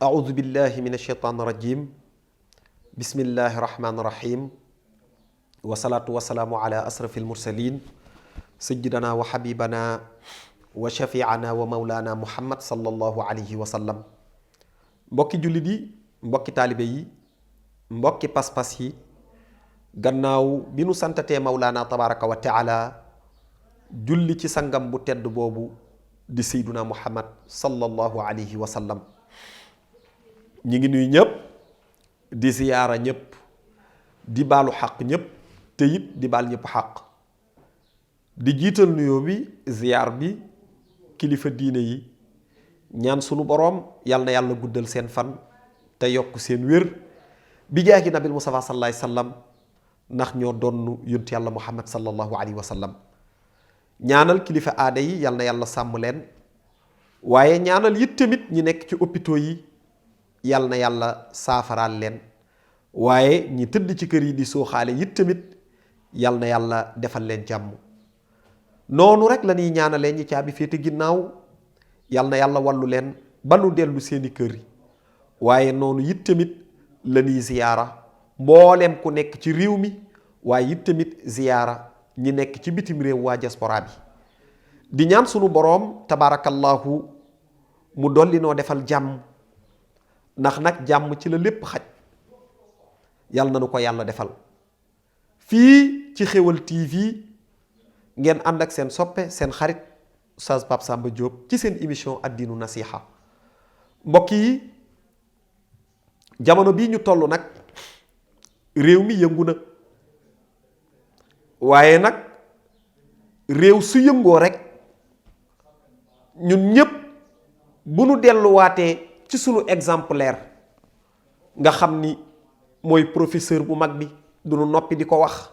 أعوذ بالله من الشيطان الرجيم بسم الله الرحمن الرحيم والصلاة والسلام على أشرف المرسلين سيدنا وحبيبنا وشفيعنا ومولانا محمد صلى الله عليه وسلم mbokki jullit yi mbokki taalibe yi mbokki pas-pas yi gannaaw bi nu santatee mawlaana tabaraka wa taala julli ci sangam bu tedd boobu di sayduna muhammad sallallahu alayhi wa sallam ñi ngi nuyu ñëpp di ziyaara ñëpp di baalu xaq ñëpp te it di baal ñëpp xaq di jiital nuyoo bi ziyaar bi kilifa diine yi ñaan sunu boroom yal na yàlla guddal seen fan te yokk seen wér bi jaahi nabil Mustafa sallallahu alayhi wa sallam ndax ñoo doon yonent yàlla muhammad sallallahu alayhi wa sallam ñaanal kilifa aada yi yal na yàlla sàmm leen waaye ñaanal it tamit ñi nekk ci hôpitaux yi yal na yàlla saafaraal leen waaye ñi tëdd ci kër yi di sooxaale it tamit yal na yàlla defal leen jàmm noonu rek la ñuy ñaanalee ñi caabi féete ginnaaw yal na yàlla wallu leen ba nu dellu seeni kër yi waaye noonu it tamit la ñuy ziyaara mbooleem ku nekk ci réew mi waaye it tamit ziyaara ñi nekk ci bitim réew waa diaspora bi di ñaan sunu boroom tabaarakallahu mu dolli noo defal jàmm ndax nag jàmm ci la lépp xaj yal na nu ko yàlla defal fii ci Xéwal TV ngeen ànd ak seen soppe seen xarit Oustaz Pape Samba Diop ci seen émission addiinu nasiha mbokk yi jamono bii ñu toll nag réew mi yëngu na waaye nag réew su yëngoo rek ñun ñépp bu nu delluwaatee ci sunu exemplaire nga xam ni mooy professeur bu mag bi du nu noppi di ko wax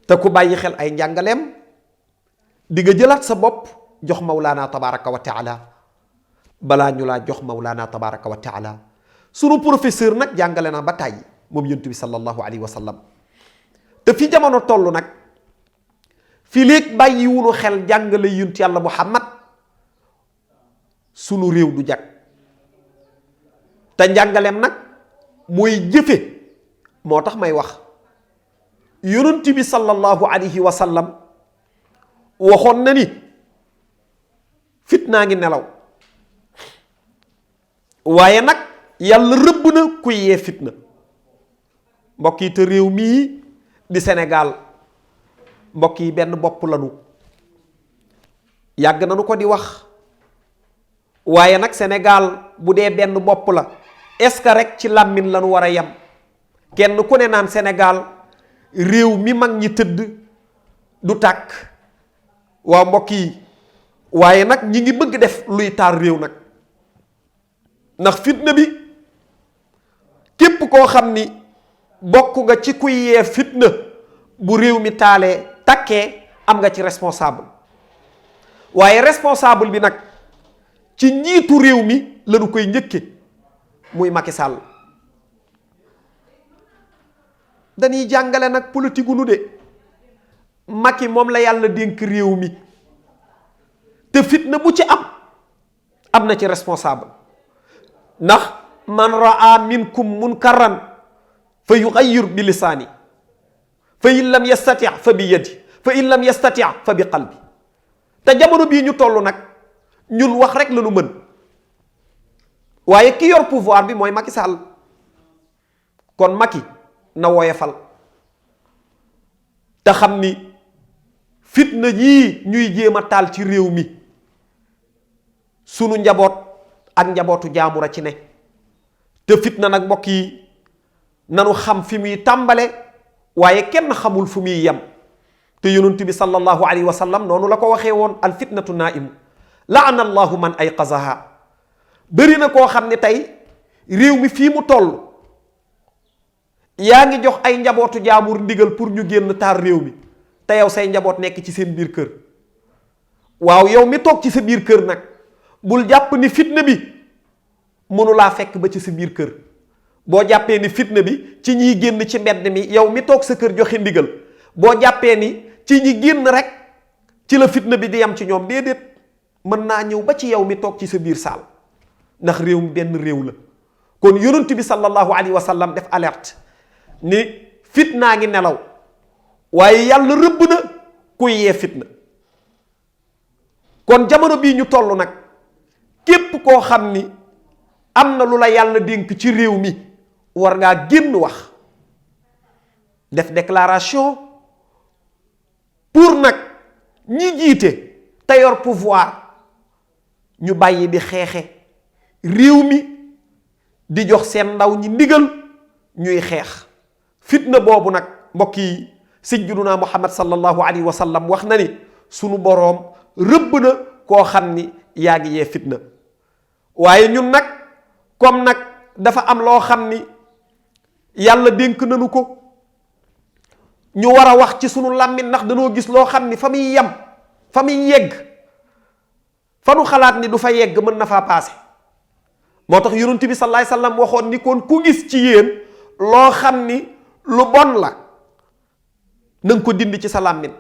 te ku bàyyi xel ay njàngaleem di nga jëlaat sa bopp jox mawlaana tabaraka wa taala balaa ñu laa jox mawlaana tabaraka wa taala sunu professeur nag jàngale na ba tàyyi moom yonent bi sallallahu alayhi wa sallam te fi jamono toll nag fi léeg bàyyi wunu xel jàngale yonent yàlla muhammad sunu réew du jag te njàngaleem nag mooy jëfe moo tax may wax yonent bi sallallahu alayhi wa sallam waxoon na ni fitnaa ngi nelaw waaye nag yàlla rëbb na kuy yee fitna mbokk yi te réew mii di Sénégal mbokk yi benn bopp lanu yàgg nañu ko di wax waaye nag Sénégal bu dee benn bopp la est-ce que rek ci làmmiñ lañu war a yem kenn ku ne naan Sénégal réew mi mag ñi tëdd du tàkk waaw mbokk yi waaye nag ñi ngi bëgg def luy taar réew nag ndax fitna bi képp koo xam ni bokk nga ci kuy yee fitna bu réew mi taalee takkee am nga ci responsable waaye responsable bi nag ci njiitu réew mi lañu koy njëkke muy Macky Sall dañuy jàngale nag politique gu nu de Macky moom la yàlla dénk réew mi te fitna bu ci am na ci responsable ndax man raa minkum munkaran fa yuxayyir bi lisaani fa in lam yastati fa bi yadi fa in lam yastati fa bi qalbi te jamono bii ñu toll nag ñun wax rek la ñu mën waaye ki yor pouvoir bi mooy Macky Sall kon Macky na woyefal te xam ni fitna yii ñuy jéem a taal ci réew mi sunu njaboot ak njabootu jaamur a ci ne te fitna nag mbokk yi nanu xam fi muy tàmbale waaye kenn xamul fu muy yem te yonent bi sallallahu alayhi wa sallam noonu la ko waxee woon al fitnatu naimu laana allahu man ayqazaha bëri na koo xam ne tey réew mi fii mu toll yaa ngi jox ay njabootu jaamur ndigal pour ñu génn taar réew mi te yow say njaboot nekk ci seen biir kër waaw yow mi toog ci sa biir kër nag bul jàpp ni fitna bi mënulaa fekk ba ci sa biir kër boo jàppee ni fitna bi ci ñiy génn ci mbedd mi yow mi toog sa kër joxe ndigal boo jàppee ni ci ñi génn rek ci la fitna bi di yam ci ñoom déedéet mën naa ñëw ba ci yow mi toog ci sa biir saal ndax réew mi benn réew la kon yonent bi sallallahu alayhi wa sallam def alerte ni fitnaa ngi nelaw waaye yàlla rëbb na kuy yee fitna. kon jamono bii ñu toll nag képp koo xam ni am na lu la yàlla dénk ci réew mi war ngaa génn wax def déclaration pour nag ñi jiite te yor pouvoir ñu bàyyi di xeexe réew mi di jox seen ndaw ñi ndigal ñuy xeex fitna boobu nag mbokk yi sayyiduna Muhammad sallallahu alayhi wa sallam wax na ni sunu boroom rëbb na koo xam ni yaa ngi yee fitna. waaye ñun nag comme nag dafa am loo xam ni yàlla dénk nañu ko ñu war a wax ci sunu làmmiñ ndax dañoo gis loo xam ni fa muy yem fa muy yegg fa nu xalaat ni du fa yegg mën na faa paase. moo tax yonent bi sallallahu alayhi wasallam waxoon ni kon ku gis ci yéen loo xam ni lu bon la na nga ko dindi ci sa làmmiñ.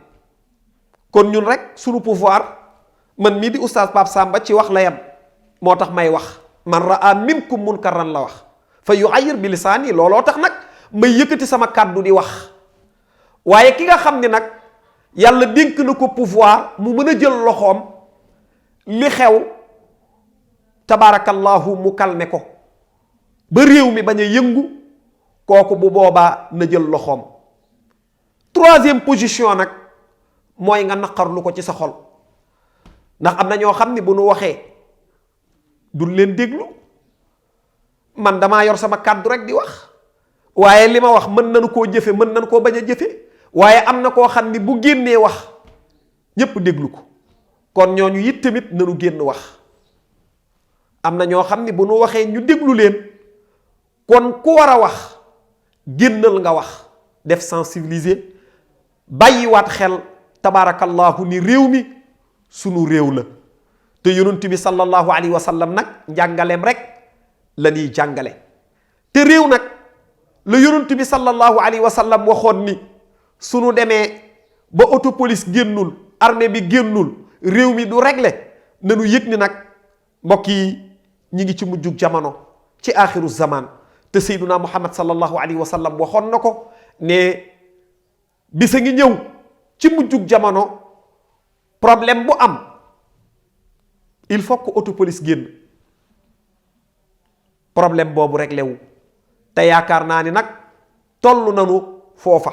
kon ñun rek sunu pouvoir man mii di oustaz Pape Samba ci wax la yem moo tax may wax man raa minkum munkaran la wax fa yu'ayyir bi lisaani looloo tax nag may yëkkati sama kàddu di wax. waaye ki nga xam ni nag yàlla dénk na ko pouvoir mu mën a jël loxoom li xew tabaarakallahu mu kalme ko ba réew mi bañ a yëngu kooku bu boobaa na jël loxoom. troisième position nag mooy nga naqarlu ko ci sa xol ndax am na ñoo xam ni bu nu waxee duñ leen déglu. man damaa yor sama kàddu rek di wax waaye li ma wax mën nañu koo jëfe mën nañu koo bañ a jëfe waaye am na koo xam ni bu génnee wax ñépp déglu ko kon ñooñu it tamit nanu génn wax. am na ñoo xam ni bu nu waxee ñu déglu leen kon ku war a wax génnal nga wax def sensibiliser bàyyiwaat xel tabaarakallahu ni réew mi sunu réew la te yonent bi sallallahu alayhi wa sallam nag njàngaleem rek la ñuy jàngale. te réew nag la yonent bi sallallahu alayhi wa sallam waxoon ni sunu demee ba autopolice génnul armée bi génnul réew mi du réglé nanu yëg ni nag mbokk yi ñi ngi ci mujjug jamono ci axiru zaman te sayduna muhammad sallallahu alayhi wa sallam waxoon na ko ne bisa ngi ñëw ci mujjug jamono problème bu am il faut que autopolice génn problème boobu réglé wu te yaakaar naa ni nag toll nanu foofa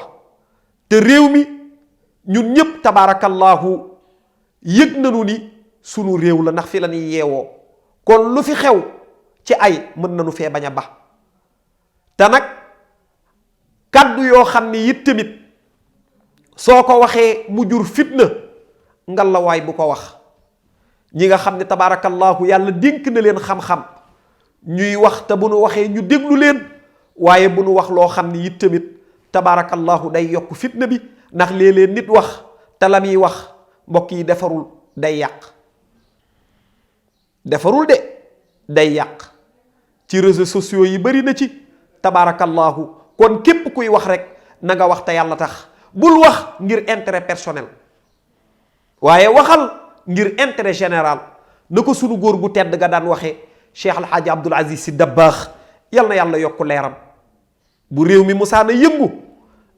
te réew mi ñun ñépp tabaarakallahu yëg nanu ni sunu réew la ndax fi la ñuy yeewoo kon lu fi xew ci ay mën nanu fee bañ a ba te nag kàddu yoo xam ni it tamit soo ko waxee mu jur fitna ngalawaay bu ko wax. ñi nga xam ne tabaarakallahu yàlla dénk na leen xam-xam ñuy wax te bu nu waxee ñu déglu leen waaye bu nu wax loo xam ni it tamit tabaarakallahu day yokk fitna bi ndax léeg-léeg nit wax te la muy wax mbokk yi defarul day yàq. defarul de day yàq ci réseaux sociaux yi bari na ci tabaarakallahu kon képp kuy wax rek na nga wax te yàlla tax bul wax ngir intérêt personnel waaye waxal ngir intérêt général na ko sunu góor gu tedd ga daan waxee Cheikh Alhaaji Abdul Aziz Si Dabbaax yal na yàlla yokk leeram bu réew mi musaana yëngu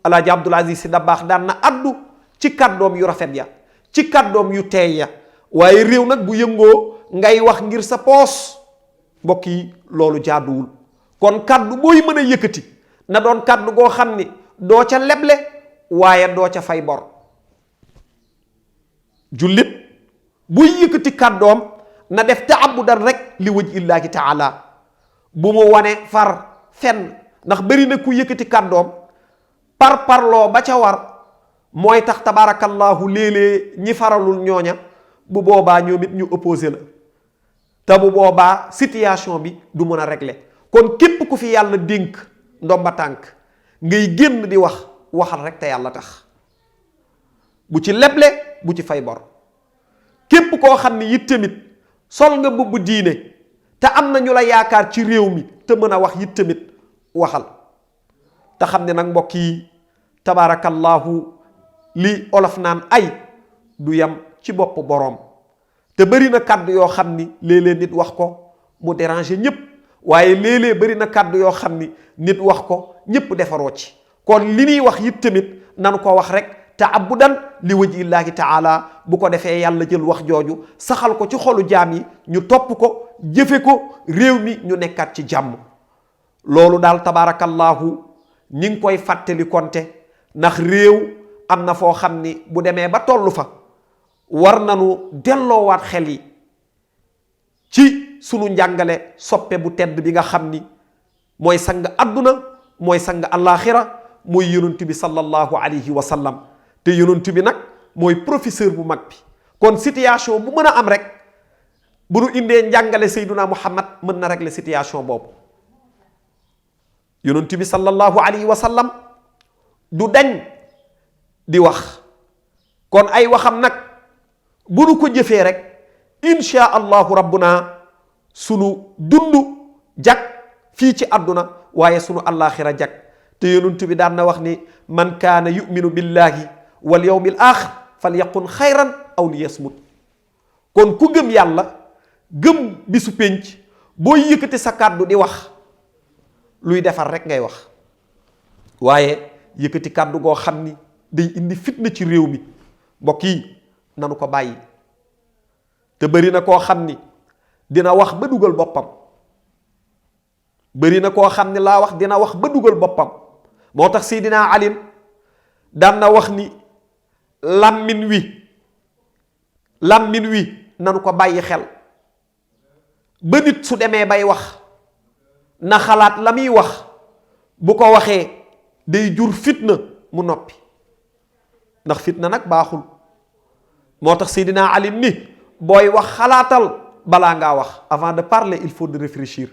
Alhaaji Abdul Aziz Si Dabbaax daan na addu ci kàddoom yu rafet ya ci kàddoom yu teey ya waaye réew nag bu yëngoo ngay wax ngir sa poos mbokk yi loolu jaaduwul kon kàddu booy mën a yëkkati na doon kàddu goo xam ni doo ca leble waaye doo ca fay bor. jullit buy yëkkati kàddoom na def taabudan rek li waj illaahi taala bu mu wane far fenn ndax bari na ku yëkkati kàddoom par parloo ba ca war mooy tax tabaarakallahu léeg-léeg ñi faralul ñooña bu boobaa ñoom it ñu opposé la te bu boobaa situation bi du mën a régler kon képp ku fi yàlla dénk ndomba tànk ngay génn di wax waxal rek te yàlla tax bu ci leble bu ci fay bor képp koo xam ni it tamit sol nga mbubb diine te am na ñu la yaakaar ci réew mi te mën a wax it tamit waxal te xam ne nag mbokk yi tabaarakallahu li olof naan ay du yam ci bopp boroom te bari na kàddu yoo xam ni léeg-léeg nit wax ko mu déranger ñépp waaye léeg-léeg bari na kàddu yoo xam ni nit wax ko ñépp defaroo ci. kon li ñuy wax it tamit nanu ko wax rek taabudan li wajhillaahi taala, bu ko defee yàlla jël wax jooju saxal ko ci xolu jaam yi, ñu topp ko jëfe ko, réew mi ñu nekkaat ci jàmm. loolu daal tabaarakallaahu ñi ngi koy fàttali konte, ndax réew am na foo xam ni bu demee ba tollu fa war nanu delloowaat xel yi ci sunu njàngale soppe bu tedd bi nga xam ni mooy sang adduna, mooy sang allaaxira, mooy yonent bi sallallahu alayhi wa sallam. te yonent bi nag mooy professeur bu mag bi. kon situation bu mën a am rek bu nu indee njàngale Seyduna Muhammad mën na régler situation boobu. yonent bi sallallahu alayhi wa sallam du dañ di wax, kon ay waxam nag bu nu ko jëfee rek insha allahu rabbuna sunu dund jag fii ci àdduna, waaye sunu allaaxira jag. te yonent bi daan na wax ni man kaana yuminu billahi wal yawmil axir fal yaqun xayran aw li yasmut. kon ku gëm yàlla gëm bisu pénc boo yëkkati sa kàddu di wax luy defar rek ngay wax, waaye yëkkati kàddu goo xam ni day indi fitna ci réew mi, mbokk yi nanu ko bàyyi. te bëri na koo xam ni dina wax ba dugal boppam, bëri na koo xam ni laa wax dina wax ba dugal boppam. moo tax Seydina Ali daan na wax ni làmmiñ wi nanu ko bàyyi xel ba nit su demee bay wax na xalaat la muy wax, bu ko waxee day jur fitna mu noppi, ndax fitna nag baaxul. moo tax Seydina Ali ni booy wax xalaatal balaa ngaa wax, avant de parler il faut de réfléchir.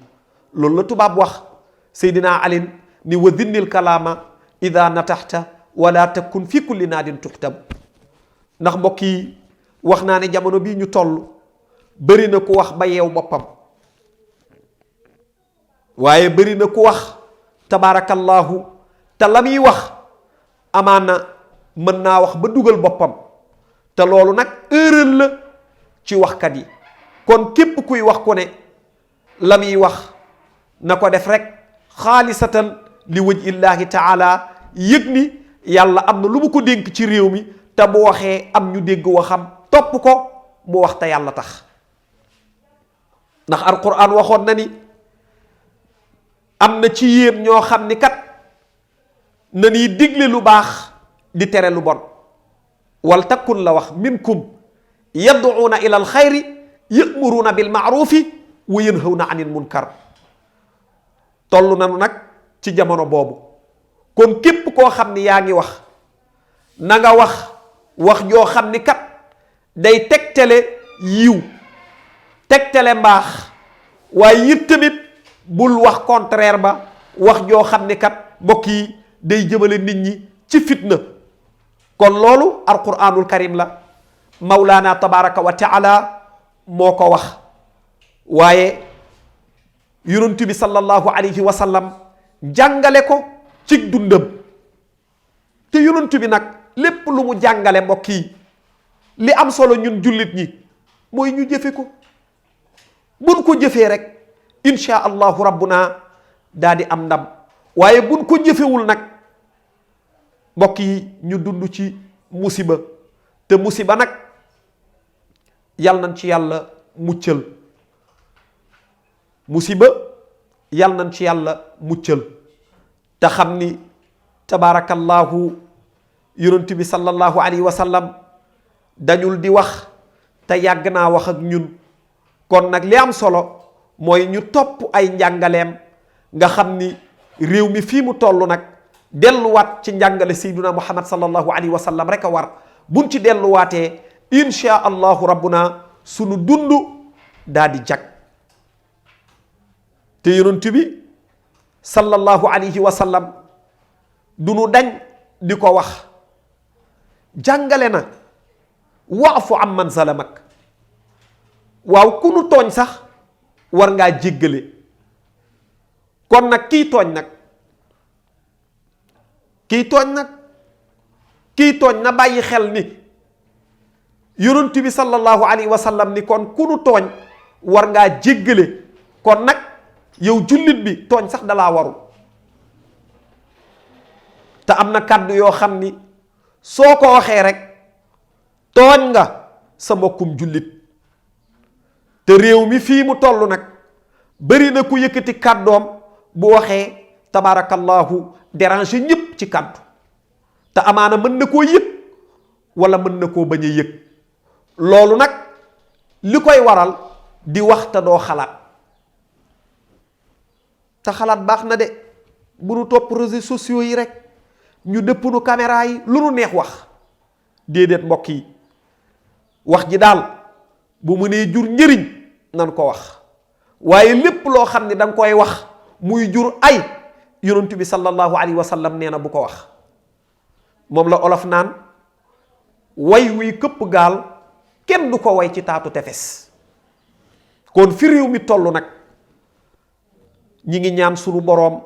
loolu la tubaab wax. Seydina Ali ni wa dinnil kalaama ida nataxta wala takun fi kulli naadin tuxtab. ndax mbokk yi wax naa ne jamono bii ñu toll bëri na ku wax ba yeew boppam, waaye bëri na ku wax tabaarakallaahu te la muy wax amaana mën naa wax ba dugal boppam, te loolu nag erreur la ci waxkat yi. kon képp kuy wax ku ne la muy wax na ko def rek xaalisatan li wajhillaahi taala, yëg ni yàlla am na lu mu ko dénk ci réew mi, te bu waxee am ñu dégg waxam topp ko, mu wax te yàlla tax. ndax alquran waxoon na ni am na ci yéen ñoo xam ni kat na ñuy digle lu baax di tere lu bon. wal takun la wax minkum yad'uuna ila alxayri ya'muruuna bil ma'ruufi wa yanhawna anil munkar. toll nanu nag ci jamono boobu, kon képp koo xam ni yaa ngi wax na nga wax joo xam ni kat day tegtale yiw, tegtale mbaax, waaye it tamit bul wax contraire ba, wax joo xam ni kat mbokk yi day jëmale nit ñi ci fitna. kon loolu alquranul karim la, mawlaana tabaraka wa taala moo ko wax. waaye yonent bi sallallahu alayhi wa sallam jàngale ko ci dundam. te yonent bi nag lépp lu mu jàngale mbokk yi li am solo ñun jullit ñi mooy ñu jëfe ko. buñ ko jëfee rek insha allahu rabbuna daa di am ndam, waaye buñ ko jëfewul nag mbokk yi ñu dund ci musiba. te musiba nag yal nañ ci yàlla muccal, musiba yal nañ ci yàlla muccal. te xam ni tabaarakallahu yonent bi sallallahu alayhi wa sallam dañul di wax te yàgg naa wax ak ñun. kon nag li am solo mooy ñu topp ay njàngaleem, nga xam ni réew mi fii mu toll nag delluwaat ci njàngale sayyiduna muhammad sallallahu alayhi wa sallam rek a war. buñ ci delluwaatee insha allahu rabbuna sunu dund daa di jag. te yonent bi sallallahu alayhi wa sallam du nu dañ di ko wax. jàngale na waafu am man zalamak. waaw ku nu tooñ sax war ngaa jéggale. kon nag kii tooñ na bàyyi xel ni yonent bi sallallahu alayhi wa sallam ni kon ku nu tooñ war ngaa jéggale. kon nag yow jullit bi tooñ sax dalaa warul. te am na kàddu yoo xam ni soo ko waxee rek tooñ nga sa mbokkum jullit. te réew mi fii mu toll nag bari na ku yëkkati kàddoom bu waxee tabaarakallahu déranger ñëpp ci kàddu te amaana mën na koo yëg wala mën na koo bañ a yëg. loolu nag li koy waral di wax te doo xalaat. te xalaat baax na de bu nu topp réseaux sociaux yi rek ñu dëpp nu caméra yi lu nu neex wax. déedéet mbokk yi wax ji daal bu mënee jur njëriñ nan ko wax waaye lépp loo xam ne danga koy wax muy jur ay yonent bi sallallahu alayhi wa sallam nee na bu ko wax. moom la olof naan way wuy këpp gaal kenn du ko way ci taatu tefes. kon fi réew mi toll nag ñi ngi ñaan sunu boroom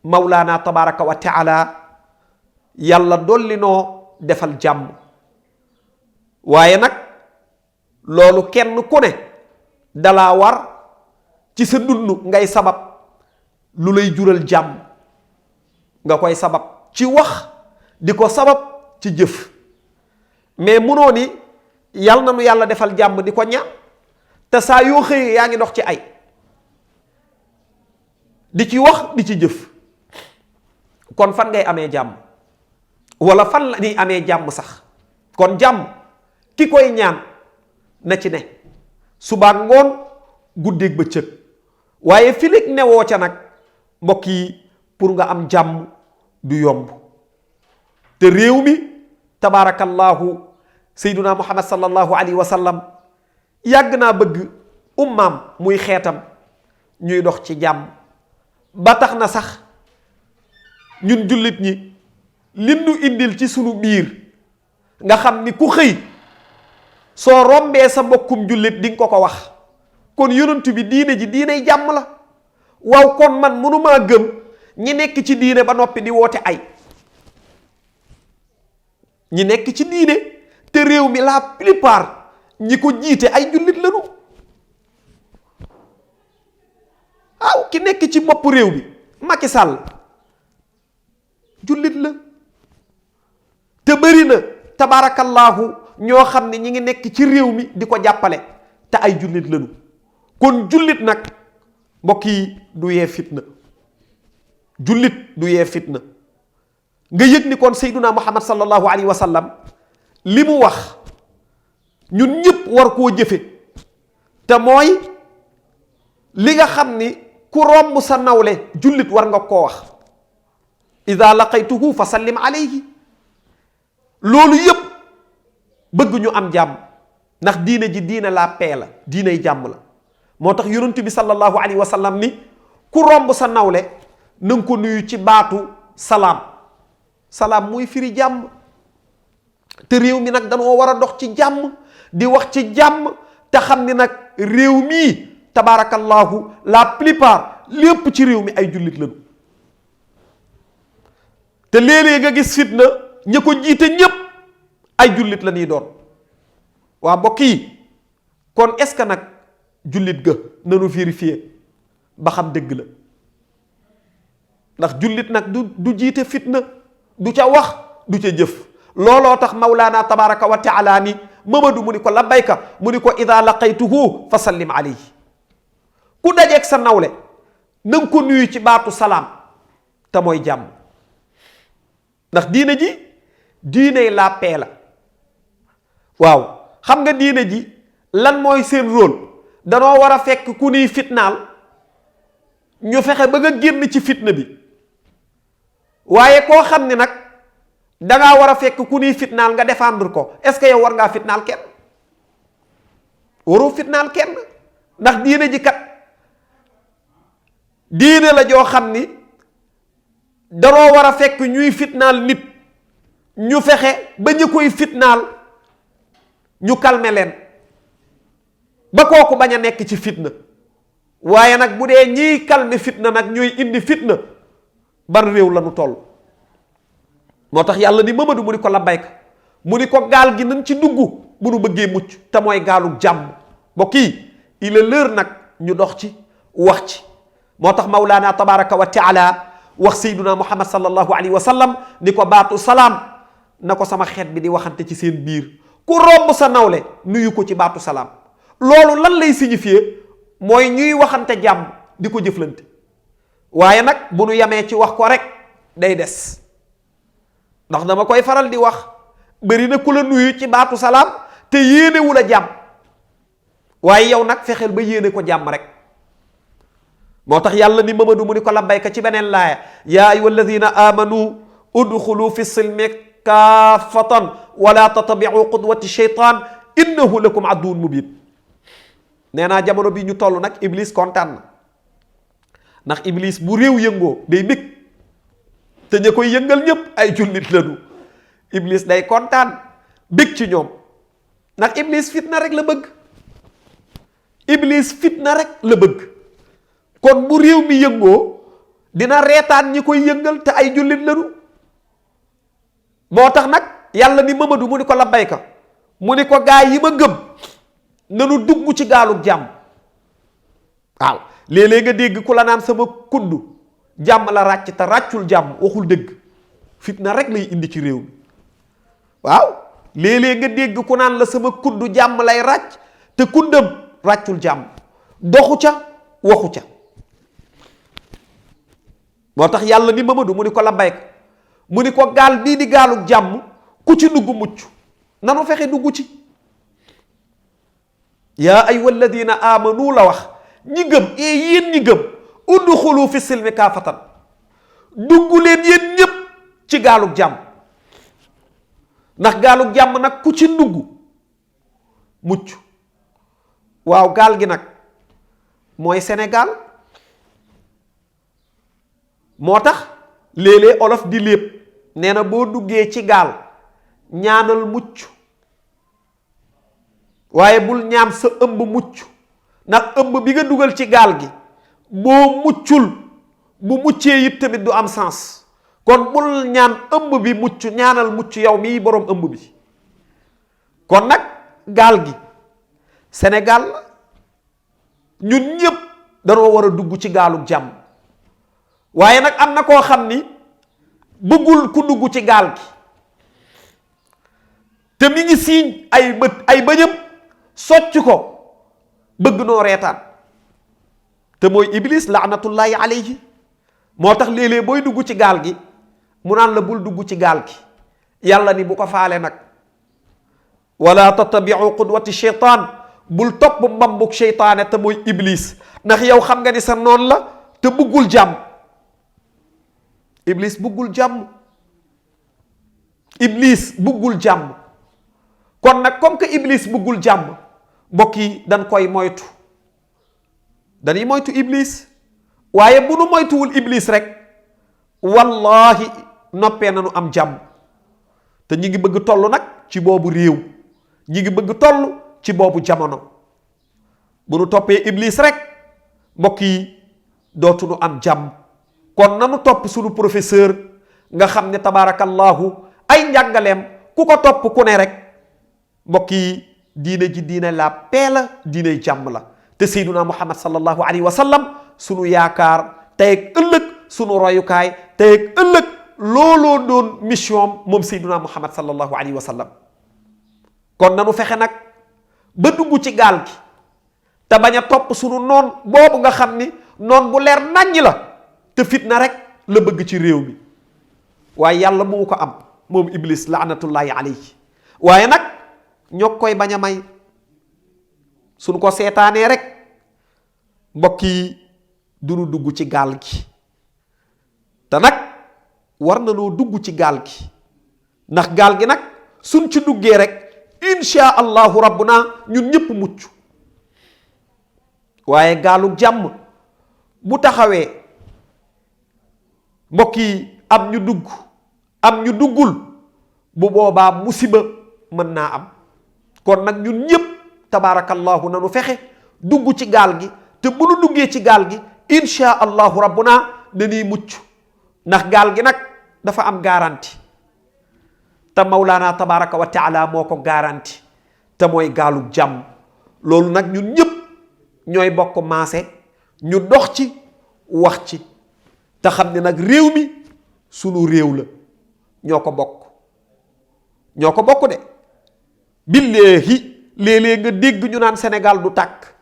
mawlaana tabaraka wa taala yàlla dolli noo defal jàmm. waaye nag loolu kenn ku ne dalaa war ci sa dund ngay sabab lu lay jural jàmm nga koy sabab ci wax di ko sabab ci jëf. mais munoo ni yàlla na nu yàlla defal jàmm di ko ñaan te saa yoo xëyee yaa ngi dox ci ay di ci wax di ci jëf. kon fan ngay amee jàmm wala fan la ñuy amee jàmm sax. kon jàmm ki koy ñaan na ci ne suba ngoon guddeeg bëccëg. waaye filig newoo ca nag mbokk yi pour nga am jàmm du yomb. te réew mi tabaarakallahu sayduna muhammad sallallahu alayhi wa sallam yàgg naa bëgg ummaam muy xeetam ñuy dox ci jàmm. ba tax na sax ñun jullit ñi lim nu indil ci sunu biir nga xam ni ku xëy soo rombee sa mbokkum jullit di nga ko wax. kon yonent bi diine ji diiney jàmm la. waaw kon man mënumaa gëm ñi nekk ci diine ba noppi di woote ay. ñi nekk ci diine te réew mi la plupart ñi ko jiite ay jullit lañu. waaw ki nekk ci bopp réew bi Macky Sall jullit la. te bëri na tabaarakallaahu ñoo xam ne ñi ngi nekk ci réew mi di ko jàppale te ay jullit lañu. kon jullit nag mbokk yi du yee fitna. jullit du yee fitna. nga yëg ni kon sayduna muhammad sallallahu alayhi wa sallam li mu wax ñun ñëpp war koo jëfe te mooy li nga xam ni ku romb sa nawle jullit war nga koo wax. ida laqaytuhu fa sallim alayhi. loolu yëpp bëgg ñu am jàmm ndax diine ji diine la paix la diiney jàmm la. moo tax yonent bi sallallahu alayhi wa sallam ni ku romb sa nawle na nga ko nuyu ci baatu salaam. salaam mooy firi jàmm. te réew mi nag danoo war a dox ci jàmm di wax ci jàmm te xam ni nag réew mii tabaarakallahu la plupart lépp ci réew mi ay jullit lañu. te léeg-léeg nga gis fitna ña ko jiite ñépp ay jullit la ñuy doon. waa mbokk yi kon est-ce que nag jullit ga nanu vérifier ba xam dëgg la. ndax jullit nag du jiite fitna du ca wax du ca jëf. looloo tax mawlaana tabaraka wa taala ni Mamadu mu ni ko labbayka mu ni ko ida laqaytuhu fa sallim alayhi. ku dajeeg sa nawle na nga ko nuyu ci baatu salaam te mooy jàmm. ndax diine ji diiney la paix la. waaw xam nga diine ji lan mooy seen rôle. danoo war a fekk ku nuy fitnaal ñu fexe ba nga génn ci fitna bi. waaye koo xam ni nag dangaa war a fekk ku nuy fitnaal nga défendre ko est-ce que yow war ngaa fitnaal kenn. waroo fitnaal kenn ndax diine ji kat diine la joo xam ni danoo war a fekk ñuy fitnaal nit ñu fexe ba ñu koy fitnaal ñu calmer leen ba kooku bañ a nekk ci fitna. waaye nag bu dee ñiy calmer fitna nag ñooy indi fitna ban réew la nu toll. moo tax yàlla ni Mamadu mu ni ko labbayka mu ni ko gaal gi nañ ci dugg bu nu bëggee mucc te mooy gaalu jàmm. mbokk yi il est l'heure nag ñu dox ci wax ci moo tax mawlaana tabaraka wa taala wax sayduna muhammad sallallahu alayhi wa sallam ni ko baatu salaam na ko sama xeet bi di waxante ci seen biir ku romb sa nawle nuyu ko ci baatu salaam. loolu lan lay signifier mooy ñuy waxante jàmm di ko jëflante waaye nag bu nu yamee ci wax ko rek day des ndax dama koy faral di wax bëri na ku la nuyu ci baatu salaam te yéenewu la jàmm waaye yow nag fexeel ba yéene ko jàmm rek. moo tax yàlla ni Mamadu mu ni ko labbayka ci beneen laaya yaa ayyuha alladina amanu udxulu fi silmi kaafatan wala tattabiu qudwati sheytaan innahu lakum aduwwun mubin. nee naa jamono bi ñu toll nag iblis kontaan na ndax iblis bu réew yëngoo day bég te ña koy yëngal ñépp ay jullit lañu. iblis day kontaan bég ci ñoom ndax iblis fitna rek la bëgg. iblis fitna rek la bëgg. kon bu réew mi yëngoo dina reetaan ñi koy yëngal te ay jullit lañu. moo tax nag yàlla ni Mamadu mu ni ko labbayka mu ni ko gaa yi ma gëm nanu dugg ci gaalug jàmm. waaw léeg-léeg nga dégg ku la naan sama kuddu jàmm la ràcc te ràccul jàmm waxul dëgg fitna rek lay indi ci réew mi. waaw léeg-léeg nga dégg ku naan la sama kuddu jàmm lay ràcc te kuddam ràccul jàmm doxu ca waxu ca. moo tax yàlla ni Mamadu mu ni ko labbayka mu ni ko gaal bii di gaalug jàmm ku ci dugg mucc nanu fexe dugg ci. yaa ayyuha alladina amanu la wax ñi gëm yéen ñi gëm udxulu fi silmi kaafatan dugg leen yéen ñépp ci gaalug jàmm ndax gaalug jàmm nag ku ci dugg mucc. waaw gaal gi nag mooy Sénégal. moo tax léeg-léeg olof di léeb nee na boo duggee ci gaal ñaanal mucc waaye bul ñaan sa ëmb mucc ndax ëmb bi nga dugal ci gaal gi boo muccul bu muccee it tamit du am sens. kon bul ñaan ëmb bi mucc ñaanal mucc yow mii boroom ëmb bi. kon nag gaal gi Sénégal ñun ñépp danoo war a dugg ci gaalug jàmm. waaye nag am na koo xam ni bëggul ku dugg ci gaal gi te mi ngi siiñ ay bët ay bëñëm socc ko bëgg noo reetaan te mooy iblis laanatullahi alayhi. moo tax léeg-léeg booy dugg ci gaal gi mu naan la bul dugg ci gaal gi yàlla ni bu ko faale nag wala tattabiu qudwati sheytaan bul topp mbambuk sheytaane te mooy iblis ndax yow xam nga ni sa noon la te bëggul jàmm. iblis buggul jàmm. iblis buggul jàmm. kon nag comme que iblis buggul jàmm mbokk yi dañ koy moytu dañuy moytu iblis waaye bu nu moytuwul iblis rek wallahi noppee nañu am jàmm te ñi ngi bëgg toll nag ci boobu réew ñi ngi bëgg toll ci boobu jamono bu nu toppee iblis rek mbokk yi dootuñu am jàmm. kon nanu topp sunu professeur nga xam ne tabaarakallahu ay njàngaleem ku ko topp ku ne rek mbokk yi diine ji diine la paix la diine jàmm la te sayduna muhammad sallallahu alayhi wa sallam sunu yaakaar tey ak ëllëg sunu royukaay tey ak ëllëg looloo doon mission moom sayduna muhammad sallallahu alayhi wa sallam. kon nanu fexe nag ba dugg ci gaal gi te bañ a topp sunu noon boobu nga xam ni noon bu leer naññ la te fitna rek la bëgg ci réew mi waaye yàlla mu ko am moom iblis laanatullahi alayhi. waaye nag ñoo koy bañ a may suñ ko seetaanee rek mbokk yi duñu dugg ci gaal gi te nag war na noo dugg ci gaal gi ndax gaal gi nag suñ ci duggee rek insha allahu rabbuna ñun ñëpp mucc. waaye gaalu jàmm bu taxawee mbokk yi am ñu dugg am ñu duggul bu boobaa musiba mën naa am. kon nag ñun ñëpp tabaarakallahu nanu fexe dugg ci gaal gi te bu nu duggee ci gaal gi insha allahu rabbuna dañuy mucc ndax gaal gi nag dafa am garanti te mawlaana tabaraka wa taala moo ko garanti te mooy gaalug jàmm. loolu nag ñun ñëpp ñooy bokk maase ñu dox ci wax ci te xam ne nag réew mi sunu réew la ñoo ko bokk de. billaahi léeg-léeg nga dégg ñu naan Sénégal du tàkk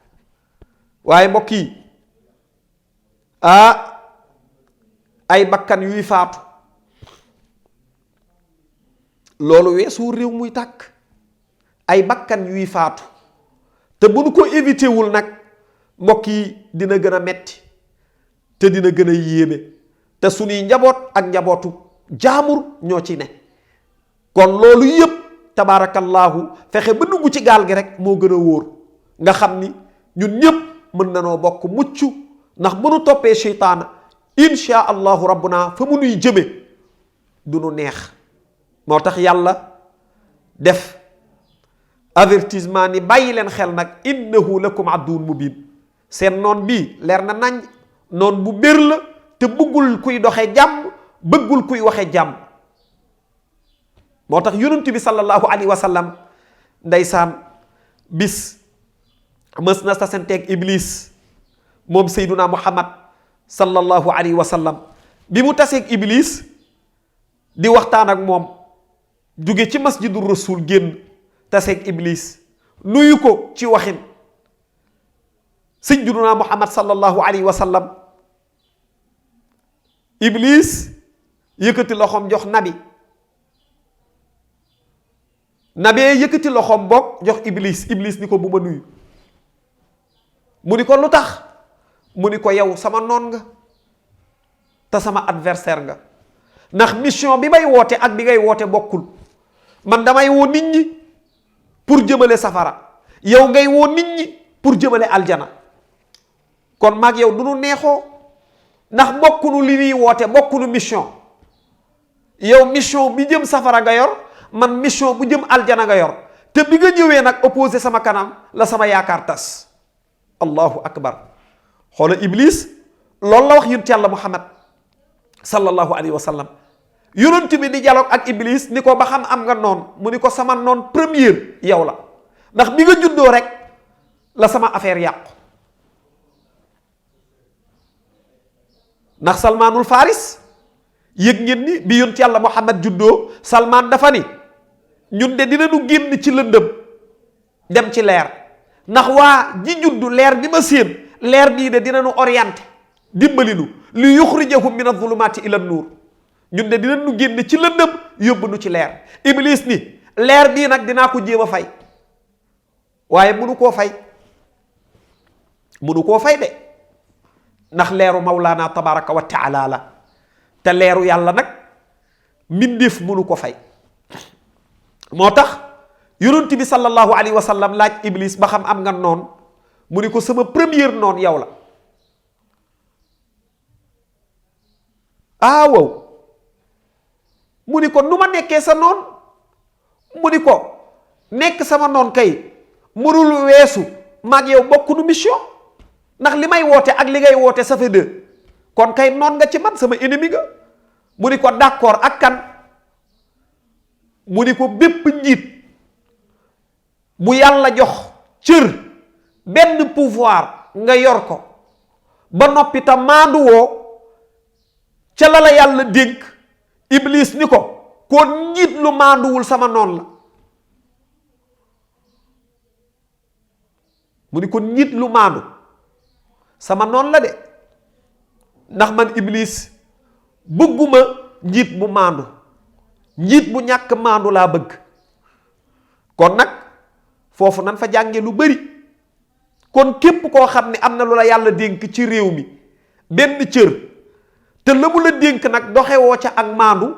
waaye mbokk yi ay bakkan yuy faatu loolu weesu réew muy tàkk. ay bakkan yuy faatu te bu nu ko éviter wul nag mbokk yi dina gën a metti te dina gën a yéeme te suñuy njaboot ak njabootu jaamur ñoo ci ne. kon loolu yépp tabaarakallaahu fexe ba dugg ci gaal gi rek moo gën a wóor nga xam ni ñun ñépp mën na noo bokk mucc ndax bu nu toppee seytaana insha allahu rabbuna fa mu nuy jëme du nu neex. moo tax yàlla def avertissement ni bàyyi leen xel nag innahu lakum aduwwun mubin. seen noon bii leer na nañ noon bu bér la te bëggul kuy doxe jàmm bëggul kuy waxe jàmm. moo tax yonent bi sallallahu alayhi wa sallam ndeysaan bis mës na tasanteeg iblis moom sayduna muhammad sallallahu alayhi wa sallam bi mu taseeg iblis di waxtaan ak moom jóge ci masjidu rasul génn taseeg iblis nuyu ko ci waxin sayyiduna muhammad sallallahu alayhi wa sallam iblis yëkkati loxoom jox nabi yëkkati loxoom boog jox iblis ni ko bu ma nuyu. mu ni ko lu tax mu ni ko yow sama noon nga te sama adversaire nga ndax mission bi may woote ak bi ngay woote bokkul. man damay woo nit ñi pour jëmale safara yow ngay woo nit ñi pour jëmale aljana kon maag yow du nu neexoo ndax bokkunu li ñuy woote bokkunu mission. yow mission bi jëm safara nga yor man mission bu jëm aljana nga yor te bi nga ñëwee nag opposé sama kanam la sama yaakaar tas. allahu akbar xoola iblis loolu la wax yonent yàlla muhammad sallallahu alayhi wa sallam. yonent bi di dialogue ak iblis ni ko ba xam am nga noon mu ni ko sama noon première yow la ndax bi nga juddoo rek la sama affaire yàqu. ndax salmaanul faris yëg ngeen ni bi yonent yàlla muhammad juddoo salmaan dafa ni ñun de dinañu génn ci lëndëm dem ci leer ndax waa ji juddu leer bi ma séen leer bii de dinañu orienté dimbali nu li yuxrijahum min adh-dhulumati ila an-nur. ñun de dinañu génn ci lëndëm yóbbu nu ci leer. iblis ni leer bii nag dinaa ko jéem a fay waaye mënu koo fay de ndax leeru mawlaana tabaraka wa taala la te leeru yàlla nag mbindeef mënu ko fay. moo tax yonent bi sallallahu alayhi wa sallam laaj iblis ba xam am nga noon mu ni ko sama première noon yow la. waaw mu ni ko nu ma nekkee sa noon mu ni ko nekk sama noon kay mënul weesu maag yow bokk nu mission ndax li may woote ak li ngay woote ça fait deux kon kay noon nga ci man sama ennemi nga. mu ni ko d'accord ak kan mu ni ko bépp njiit bu yàlla jox cër benn pouvoir nga yor ko ba noppi ta maandu woo ca la yàlla dénk. iblis ni ko kon njiit lu maanduwul sama noon la mu ni ko njiit lu maandu sama noon la de ndax man iblis bëgguma njiit bu maandu njiit bu ñàkk maandu laa bëgg. kon nag foofu nan fa jànge lu bari kon képp koo xam ne am na lu la yàlla dénk ci réew mi benn cër te la mu la dénk nag doxewoo ca ak maandu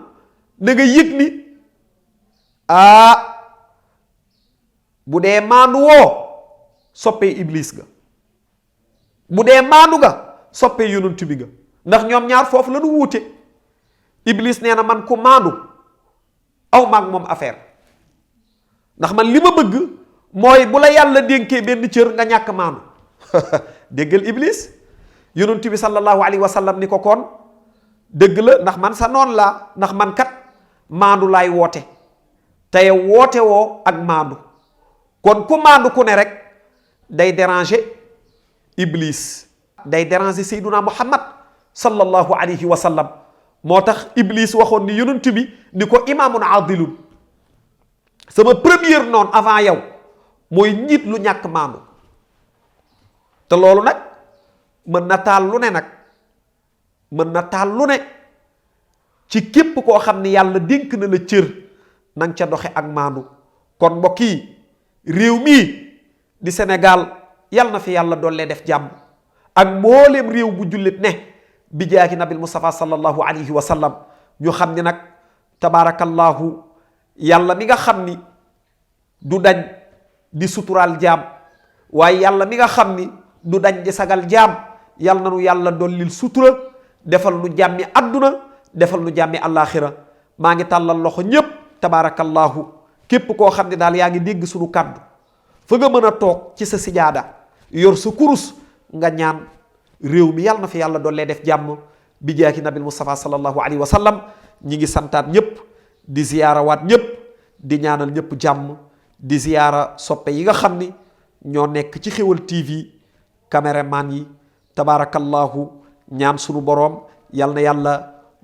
na nga yëg ni bu dee maandu woo soppee iblis ga bu dee maandu nga soppee yonent bi ga ndax ñoom ñaar foofu la nu wuute. iblis nee na man ku maandu aw maag moom affaire ndax man li ma bëgg mooy bu la yàlla dénkee benn cër nga ñàkk maandu déggal iblis. yonent bi sallallahu alayhi wa sallam ni ko kon dëgg la ndax man sa noon laa ndax man kat maandu laay woote te yow woote woo ak maandu kon ku maandu ku ne rek day déranger iblis day déranger sayyiduna muhammad sallallahu alayhi wa sallam. moo tax Iblis waxoon ni yonent bi ni ko imaamun adilun, sama première noon avant yow mooy njiit lu ñàkk maandu. te loolu nag mën na taal lu ne nag, mën na taal lu ne ci képp koo xam ni yàlla dénk na la cër nanga ca doxe ak maandu. kon mbokk yi réew mii di Sénégal yal na fi yàlla dollee def jàmm ak mbooleem réew bu jullit ne bi jaaki nabil Mustafa sallallahu alayhi wa sallam. ñu xam ni nag tabaarakallahu yàlla mi nga xam ni du dañ di suturaal jaam, waaye yàlla mi nga xam ni du dañ di sagal jaam, yal na nu yàlla dollil sutura, defal nu jàmmi àdduna, defal nu jàmmi àllaaxira. maa ngi tàllal loxo ñépp tabaarakallahu képp koo xam ne daal yaa ngi dégg sunu kàddu fa nga mën a toog ci sa sijaada yor sa kurus nga ñaan réew mi yàlla na fi yàlla dollee def jàmm bi jaaki nabil Mustafa sallallahu alayhi wa sallam. ñi ngi santaat ñépp di ziyaarawaat ñépp di ñaanal ñépp jàmm, di ziyaara soppe yi nga xam ni ñoo nekk ci Xéwal TV, caméraman yi tabaarakallahu ñaan sunu boroom yal na yàlla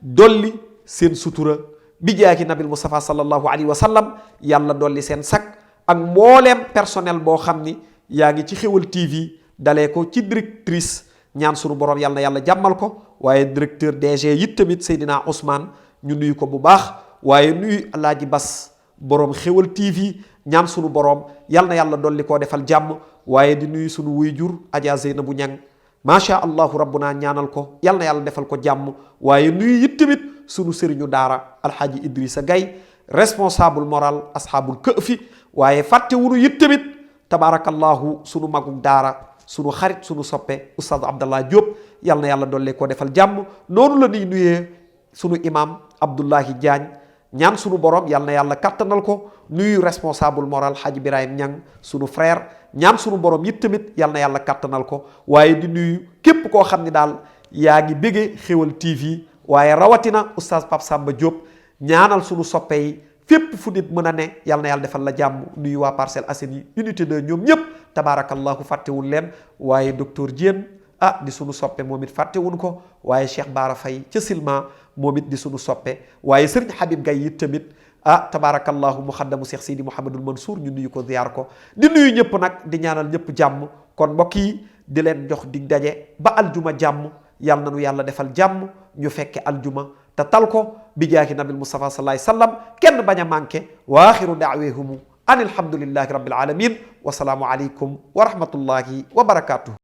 dolli seen sutura bi jaaki nabil Mustafa sallallahu alayhi wa sallam. yàlla dolli seen sak ak mbooleem personnel boo xam ni yaa ngi ci Xéwal TV dalee ko ci directrice, ñaan sunu borom yàlla na yàlla jàmmal ko, waaye directeur DG it tamit Seydina Ousmane ñu nuyu ko bu baax, waaye nuyu Alaaji Bas borom Xéwal TV, ñaan sunu borom yàlla na yàlla dolli koo defal jàmm, waaye di nuyu sunu wuyjur Adja Zeynabu Ñang macha allahu rabbuna ñaanal ko yàlla na yàlla defal ko jàmm, waaye nuyu it tamit sunu sëriñu daara Alxaaji Idrissa Gay responsable moral asxaabul këfi, waaye fàtte wunu it tamit tabaarakallahu sunu magum daara sunu xarit sunu soppe Oustaz Abdallah Diop yal na yàlla dolli ko defal jàmm. noonu la ñuy nuyee sunu imam Abdoulahi Diagne, ñaan sunu borom yal na yàlla kattanal ko, nuyu responsable moral Hadj Birahim Niang sunu frère, ñaan sunu borom it tamit yal na yàlla kattanal ko, waaye di nuyu képp koo xam ni daal yaa ngi béggee Xéwal TV, waaye rawatina Oustaz Pape Samba Diop, ñaanal sunu soppe yi fépp fu nit mën a ne yal na yàlla defal la jàmm. nuyu waa Parcelles Assainies unité 2 ñoom ñépp tabaarakallahu fàttewul leen, waaye docteur Diène di sunu soppe moom it fàttewuñ ko, waaye Cheikh Bara Faye ca Silma moom it di sunu soppe, waaye sëriñ Habib Gaye it tamit tabaarakallahu muxaddamu Cheikh Seydi Mouhamadul Mansour ñu nuyu ko ziyaar ko, di nuyu ñëpp nag di ñaanal ñëpp jàmm. kon mbokk yi di leen jox dig daje ba aljuma jàmm, yal na nu yàlla defal jàmm ñu fekke aljuma te tal ko bi jaaki nabil Mustafa sallallahu alayhi wasallam, kenn bañ a manqué. wa axiru da'wahumu an alhamdulillahi rabbil alamin wa salaamu aleykum wa rahmatullahi wa barakatuh.